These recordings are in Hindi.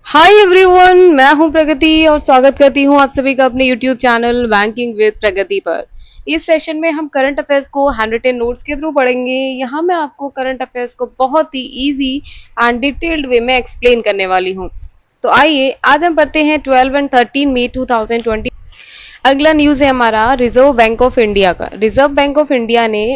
हाय एवरीवन, मैं हूं प्रगति और स्वागत करती हूं आप सभी का अपने यूट्यूब चैनल बैंकिंग विद प्रगति पर। इस सेशन में हम करंट अफेयर्स को हैंड रिटन नोट्स के थ्रू पढ़ेंगे। यहाँ मैं आपको करंट अफेयर्स को बहुत ही इजी एंड डिटेल्ड वे में एक्सप्लेन करने वाली हूँ। तो आइए आज हम पढ़ते हैं 12 एंड 13 मई 2020। अगला न्यूज है हमारा रिजर्व बैंक ऑफ इंडिया का। रिजर्व बैंक ऑफ इंडिया ने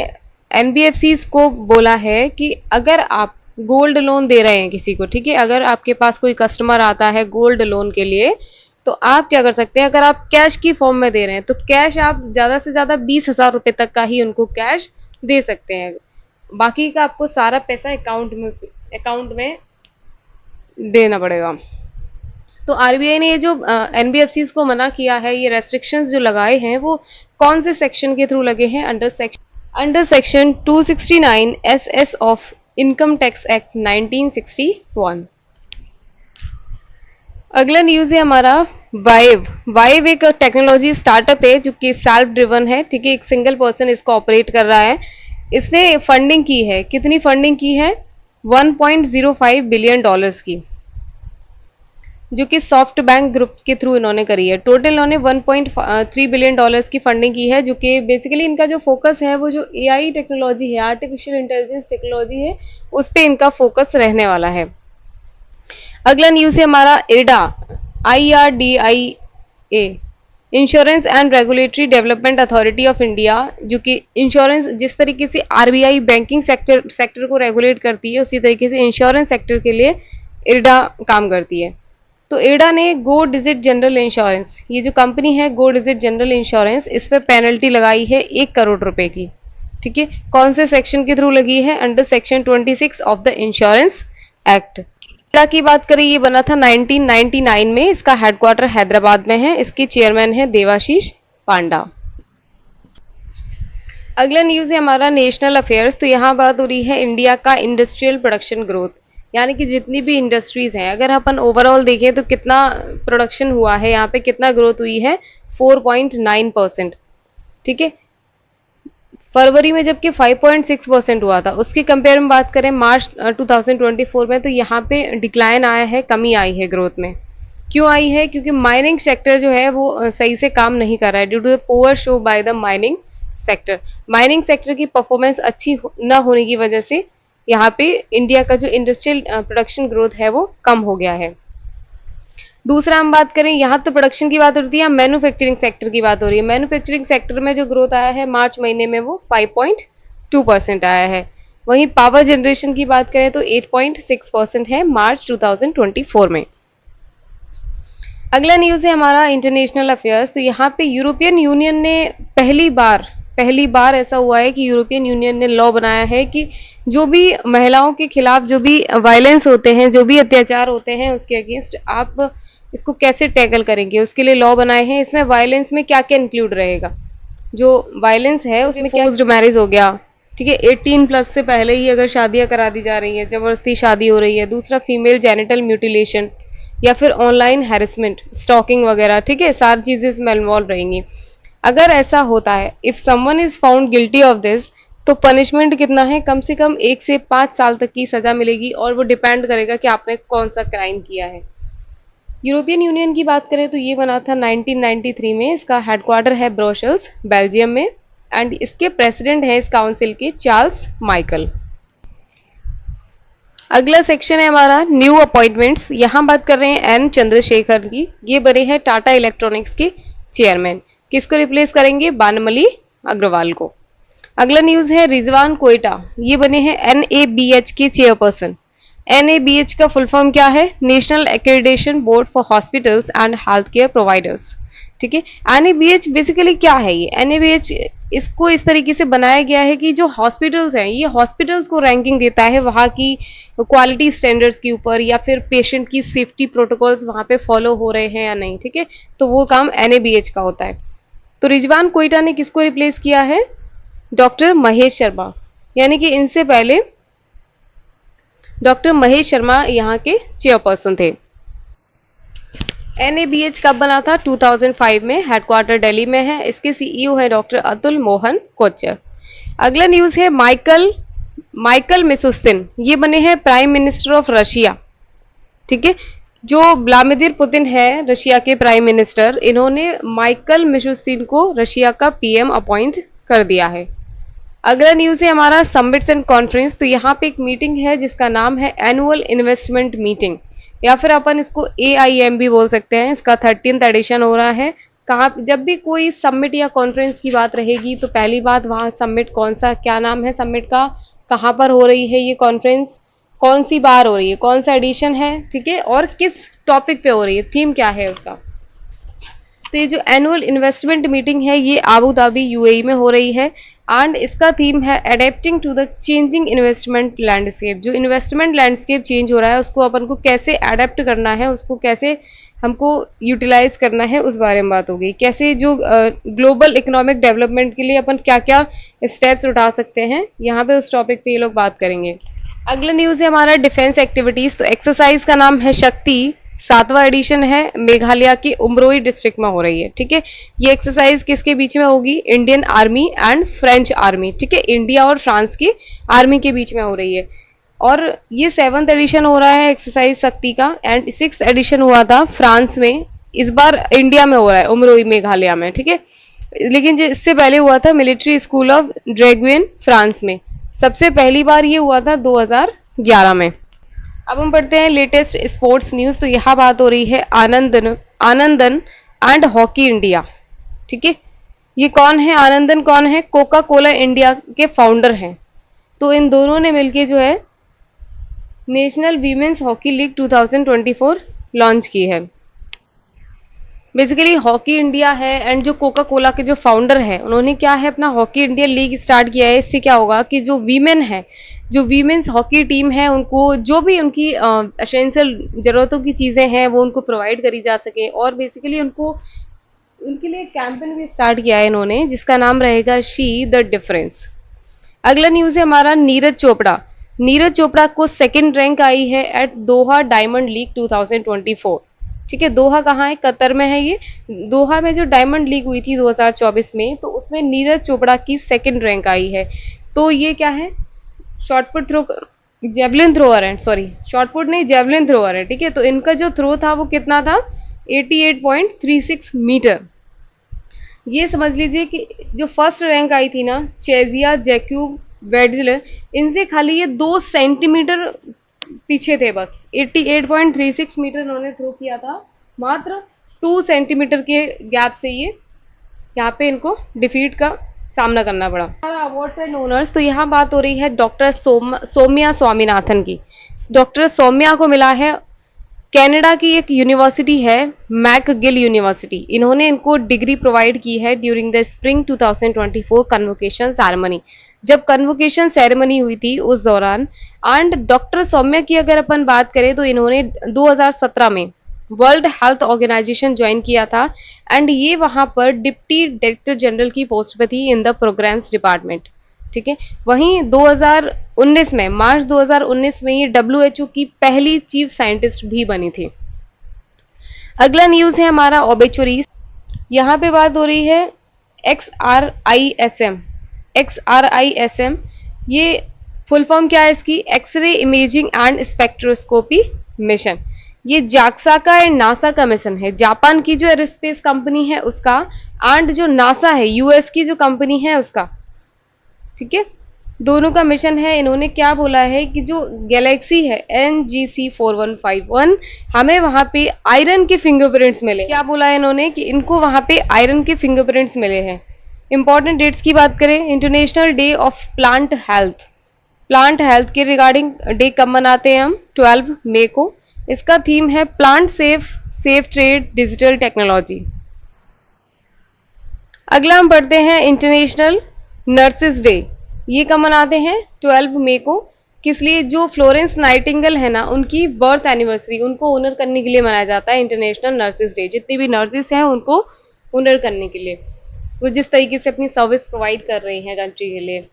एनबीएफसीज को बोला है कि अगर आप गोल्ड लोन दे रहे हैं किसी को, ठीक है, अगर आपके पास कोई कस्टमर आता है गोल्ड लोन के लिए, तो आप क्या कर सकते हैं, अगर आप कैश की फॉर्म में दे रहे हैं तो कैश आप ज्यादा से ज्यादा 20,000 रुपए तक का ही उनको कैश दे सकते हैं। बाकी का आपको सारा पैसा अकाउंट में देना पड़ेगा। तो आरबीआई ने ये जो एनबीएफसीज को मना किया है, ये रेस्ट्रिक्शंस जो लगाए हैं वो कौन से सेक्शन के थ्रू लगे हैं? Under section 269 SS of income tax act 1961। अगला न्यूज है हमारा वाइव। वाइव एक टेक्नोलॉजी स्टार्टअप है जो कि सेल्फ ड्रिवन है, ठीक है, एक सिंगल पर्सन इसको ऑपरेट कर रहा है। इसने फंडिंग की है, कितनी फंडिंग की है? 1.05 बिलियन डॉलर्स की, जो कि सॉफ्ट बैंक ग्रुप के थ्रू इन्होंने करी है। टोटल इन्होंने 1.3 बिलियन डॉलर्स की फंडिंग की है, जो कि बेसिकली इनका जो फोकस है वो जो एआई टेक्नोलॉजी है, आर्टिफिशियल इंटेलिजेंस टेक्नोलॉजी है, उस पे इनका फोकस रहने वाला है। अगला न्यूज है हमारा IRDA, IRDAI, insurance and regulatory development authority of India, जो कि इंश्योरेंस जिस तरीके से आरबीआई बैंकिंग सेक्टर को रेगुलेट करती है, उसी तरीके से इंश्योरेंस सेक्टर के लिए इरडा काम करती है। तो इरडा ने गो डिजिट जनरल इंश्योरेंस, ये जो कंपनी है गो डिजिट जनरल इंश्योरेंस, इस पे पेनल्टी लगाई है 1 करोड़ रुपए की, ठीक है। कौन से सेक्शन के थ्रू लगी है? Under section 26 of the insurance act. IRDA की बात करें, ये बना था 1999 में, इसका हेडक्वार्टर हैदराबाद में है, इसके चेयरमैन है देवाशीष पांडा। अगला न्यूज है हमारा नेशनल अफेयर्स। तो यहाँ बात हो रही है इंडिया का इंडस्ट्रियल प्रोडक्शन ग्रोथ, यानी कि जितनी भी इंडस्ट्रीज हैं, अगर अपन ओवरऑल देखें तो कितना प्रोडक्शन हुआ है, यहाँ पे कितना ग्रोथ हुई है? 4.9%, ठीक है। फरवरी में जबकि 5.6% हुआ था, उसके कंपेयर में बात करें मार्च 2024 में, तो यहाँ पे डिक्लाइन आया है, कमी आई है ग्रोथ में। क्यों आई है? क्योंकि माइनिंग सेक्टर जो है वो सही से काम नहीं कर रहा है, due to the poor show by the mining sector. Mining sector की परफॉर्मेंस अच्छी न होने की वजह से यहाँ पे इंडिया का जो इंडस्ट्रियल प्रोडक्शन ग्रोथ है वो कम हो गया है। दूसरा हम बात करें, यहाँ तो प्रोडक्शन की बात हो रही है, मैन्युफैक्चरिंग सेक्टर की बात हो रही है। मैन्युफैक्चरिंग सेक्टर में जो ग्रोथ आया है मार्च महीने में वो 5.2% आया है। वहीं पावर जनरेशन की बात करें तो 8.6% है मार्च 2024 में। अगला न्यूज है हमारा इंटरनेशनल अफेयर्स। तो यहाँ पे यूरोपियन यूनियन ने पहली बार ऐसा हुआ है कि यूरोपियन यूनियन ने लॉ बनाया है कि जो भी महिलाओं के खिलाफ जो भी वायलेंस होते हैं, जो भी अत्याचार होते हैं, उसके अगेंस्ट आप इसको कैसे टैकल करेंगे, उसके लिए लॉ बनाए हैं। इसमें वायलेंस में क्या क्या इंक्लूड रहेगा? जो वायलेंस है उसमें फोर्स्ड मैरिज हो गया, ठीक है, 18+ से पहले ही अगर शादियां करा दी जा रही है, जबरदस्ती शादी हो रही है। दूसरा फीमेल जेनिटल म्यूटिलेशन, या फिर ऑनलाइन हैरेसमेंट, स्टॉकिंग वगैरह, ठीक है, सारी चीजें इसमें इन्वॉल्व रहेंगी। अगर ऐसा होता है, if someone is found guilty of this, तो पनिशमेंट कितना है? कम से कम 1 से 5 साल तक की सजा मिलेगी, और वो डिपेंड करेगा कि आपने कौन सा क्राइम किया है। यूरोपियन यूनियन की बात करें तो ये बना था 1993 में, इसका हेडक्वार्टर है ब्रसेल्स बेल्जियम में, एंड इसके प्रेसिडेंट है इस काउंसिल के चार्ल्स माइकल। अगला सेक्शन है हमारा न्यू अपॉइंटमेंट्स। यहाँ बात कर रहे हैं एन चंद्रशेखर की, ये बने हैं टाटा इलेक्ट्रॉनिक्स के चेयरमैन। किसको रिप्लेस करेंगे? बानमली अग्रवाल को। अगला न्यूज है रिजवान कोयटा, ये बने हैं NABH के चेयरपर्सन। NABH का फुल फॉर्म क्या है? National accreditation board for hospitals and health care providers, ठीक है। NABH बेसिकली क्या है? ये NABH इसको इस तरीके से बनाया गया है कि जो हॉस्पिटल्स हैं, ये हॉस्पिटल्स को रैंकिंग देता है वहाँ की क्वालिटी स्टैंडर्ड्स के ऊपर, या फिर पेशेंट की सेफ्टी प्रोटोकॉल्स वहाँ पे फॉलो हो रहे हैं या नहीं, ठीक है, तो वो काम NABH का होता है। तो रिजवान कोयटा ने किसको रिप्लेस किया है? डॉक्टर महेश शर्मा, यानी कि इनसे पहले डॉक्टर महेश शर्मा यहाँ के चेयरपर्सन थे। NABH कब बना था? 2005 में, हेडक्वार्टर दिल्ली में है, इसके CEO है डॉक्टर अतुल मोहन कोचर। अगला न्यूज है माइकल मिशुस्तिन, ये बने हैं प्राइम मिनिस्टर ऑफ रशिया, ठीक है। जो व्लादिमीर पुतिन है रशिया के प्राइम मिनिस्टर, इन्होंने माइकल मिशुस्तिन को रशिया का पीएम अपॉइंट कर दिया है। अगला न्यूज़ है हमारा समिट्स एंड कॉन्फ्रेंस। तो यहाँ पे एक मीटिंग है जिसका नाम है एनुअल इन्वेस्टमेंट मीटिंग, या फिर अपन इसको AIM भी बोल सकते हैं। इसका 13th एडिशन हो रहा है। कहाँ, जब भी कोई समिट या कॉन्फ्रेंस की बात रहेगी तो पहली बात वहाँ समिट कौन सा, क्या नाम है समिट का, कहाँ पर हो रही है ये कॉन्फ्रेंस, कौन सी बार हो रही है, कौन सा एडिशन है, ठीक है, और किस टॉपिक पे हो रही है, थीम क्या है उसका। तो ये जो एनुअल इन्वेस्टमेंट मीटिंग है ये आबू धाबी UAE में हो रही है एंड इसका थीम है adapting to the changing investment landscape. जो इन्वेस्टमेंट लैंडस्केप चेंज हो रहा है उसको अपन को कैसे अडेप्ट करना है, उसको कैसे हमको यूटिलाइज करना है, उस बारे में बात होगी। कैसे जो ग्लोबल इकोनॉमिक डेवलपमेंट के लिए अपन क्या क्या स्टेप्स उठा सकते हैं, यहाँ पे उस टॉपिक पे ये लोग बात करेंगे। अगला न्यूज है हमारा डिफेंस एक्टिविटीज। तो एक्सरसाइज का नाम है शक्ति, 7वां एडिशन है, मेघालय की उमरोई डिस्ट्रिक्ट में हो रही है। ठीक है, ये एक्सरसाइज किसके बीच में होगी, Indian army and French army. ठीक है, इंडिया और फ्रांस की आर्मी के बीच में हो रही है और ये 7th एडिशन हो रहा है एक्सरसाइज शक्ति का एंड 6th एडिशन हुआ था फ्रांस में, इस बार इंडिया में हो रहा है उमरोई मेघालय में। ठीक है, लेकिन जो इससे पहले हुआ था मिलिट्री स्कूल ऑफ ड्रैगुएन फ्रांस में, सबसे पहली बार ये हुआ था 2011 में। अब हम पढ़ते हैं लेटेस्ट स्पोर्ट्स न्यूज। तो यहाँ बात हो रही है आनंदन एंड हॉकी इंडिया। ठीक है, ये कौन है, आनंदन कौन है, कोका कोला इंडिया के फाउंडर हैं। तो इन दोनों ने मिलके जो है national women's hockey league 2024 launch की है। बेसिकली हॉकी इंडिया है एंड जो कोका कोला के जो फाउंडर है उन्होंने क्या है अपना हॉकी इंडिया लीग स्टार्ट किया है। इससे क्या होगा कि जो वीमेन है, जो वीमेंस हॉकी टीम है, उनको जो भी उनकी एसेंशियल जरूरतों की चीज़ें हैं वो उनको प्रोवाइड करी जा सके। और बेसिकली उनको उनके लिए कैंपेन भी स्टार्ट किया है इन्होंने, जिसका नाम रहेगा शी द डिफरेंस। अगला न्यूज़ है हमारा नीरज चोपड़ा। नीरज चोपड़ा को 2nd रैंक आई है एट दोहा डायमंड लीग 2024। ठीक है, दोहा कहाँ है, कतर में है ये। दोहा में जो डायमंड लीग हुई थी 2024 में, तो उसमें नीरज चोपड़ा की 2nd रैंक आई है। तो ये क्या है, शॉर्टपुट थ्रो, जेवलिन थ्रोअर है, सॉरी शॉर्टपुट नहीं जेवलिन थ्रोअर है। ठीक है, तो इनका जो थ्रो था वो कितना था, 88.36 मीटर। ये समझ लीजिए कि जो फर्स्ट रैंक आई थी ना चेजिया जैक्यूब वेडल, इनसे खाली ये 2 सेंटीमीटर पीछे थे बस। 88.36 मीटर इन्होंने थ्रो किया था, मात्र 2 सेंटीमीटर के गैप से ये यहाँ पे इनको डिफीट का सामना करना पड़ा। Awards and owners. तो यहाँ बात हो रही है डॉक्टर सौम्या स्वामीनाथन की। डॉक्टर सौम्या को मिला है कनाडा की एक यूनिवर्सिटी है मैकगिल यूनिवर्सिटी, इन्होंने इनको डिग्री प्रोवाइड की है during the spring 2024 convocation ceremony. जब कन्वोकेशन सेरेमनी हुई थी उस दौरान। एंड डॉक्टर सौम्या की अगर अपन बात करें तो इन्होंने 2017 में वर्ल्ड हेल्थ ऑर्गेनाइजेशन ज्वाइन किया था एंड ये वहां पर डिप्टी डायरेक्टर जनरल की पोस्ट पर थी इन द प्रोग्राम्स डिपार्टमेंट। ठीक है, वहीं 2019 में, मार्च 2019 में ये WHO की पहली चीफ साइंटिस्ट भी बनी थी। अगला न्यूज है हमारा ओबेचुरीज। यहाँ पे बात हो रही है XRISM। XRISM ये फुल फॉर्म क्या है इसकी, x-ray imaging and spectroscopy mission. ये जाक्सा का एंड नासा का मिशन है, जापान की जो एरोस्पेस कंपनी है उसका एंड जो नासा है US की जो कंपनी है उसका। ठीक है, दोनों का मिशन है। इन्होंने क्या बोला है कि जो गैलेक्सी है NGC 4151, हमें वहां पे आयरन के फिंगरप्रिंट्स मिले। क्या बोला है इन्होंने कि इनको वहां पे आयरन के फिंगरप्रिंट्स मिले हैं। इंपॉर्टेंट डेट्स की बात करें, international day of plant health, plant health के रिगार्डिंग डे कब मनाते हैं हम, 12 मई को। इसका थीम है plant safe trade digital technology. अगला हम पढ़ते हैं इंटरनेशनल नर्सेज डे। ये कब मनाते हैं, 12 मई को। किस लिए, जो फ्लोरेंस नाइटिंगेल है ना उनकी बर्थ एनिवर्सरी, उनको ऑनर करने के लिए मनाया जाता है इंटरनेशनल नर्सेज डे। जितनी भी नर्सेज हैं उनको ऑनर करने के लिए, वो जिस तरीके से अपनी सर्विस प्रोवाइड कर रही हैं कंट्री के लिए।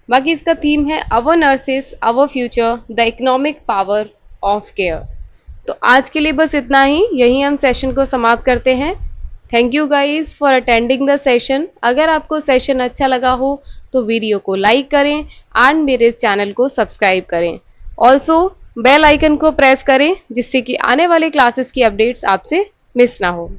बाकी इसका थीम है our nurses our future the economic power of care. तो आज के लिए बस इतना ही, यहीं हम सेशन को समाप्त करते हैं। Thank you guys for attending the session. अगर आपको सेशन अच्छा लगा हो तो वीडियो को लाइक करें एंड मेरे चैनल को सब्सक्राइब करें। ऑल्सो बेल आइकन को प्रेस करें जिससे कि आने वाले क्लासेस की अपडेट्स आपसे मिस ना हो।